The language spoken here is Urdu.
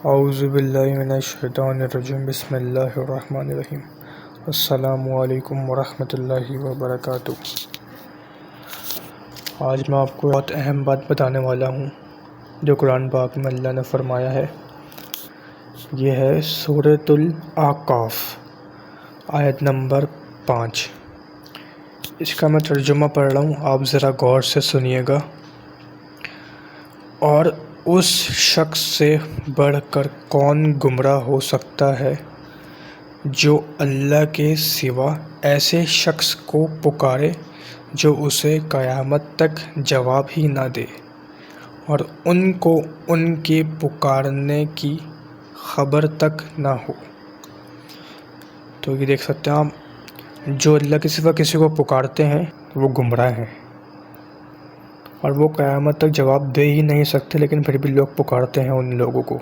اعوذ باللہ من الشیطان الرجیم بسم اللہ الرحمن الرحیم السلام علیکم ورحمۃ اللہ وبرکاتہ۔ آج میں آپ کو بہت اہم بات بتانے والا ہوں جو قرآن پاک میں اللہ نے فرمایا ہے۔ یہ ہے سورۃ الاعقاف آیت نمبر 5۔ اس کا میں ترجمہ پڑھ رہا ہوں، آپ ذرا غور سے سنیے گا۔ اور اس شخص سے بڑھ کر کون گمراہ ہو سکتا ہے جو اللہ کے سوا ایسے شخص کو پکارے جو اسے قیامت تک جواب ہی نہ دے اور ان کو ان کے پکارنے کی خبر تک نہ ہو۔ تو یہ دیکھ سکتے ہیں آپ، جو اللہ کے سوا کسی کو پکارتے ہیں وہ گمراہ ہیں، اور وہ قیامت تک جواب دے ہی نہیں سکتے، لیکن پھر بھی لوگ پکارتے ہیں ان لوگوں کو۔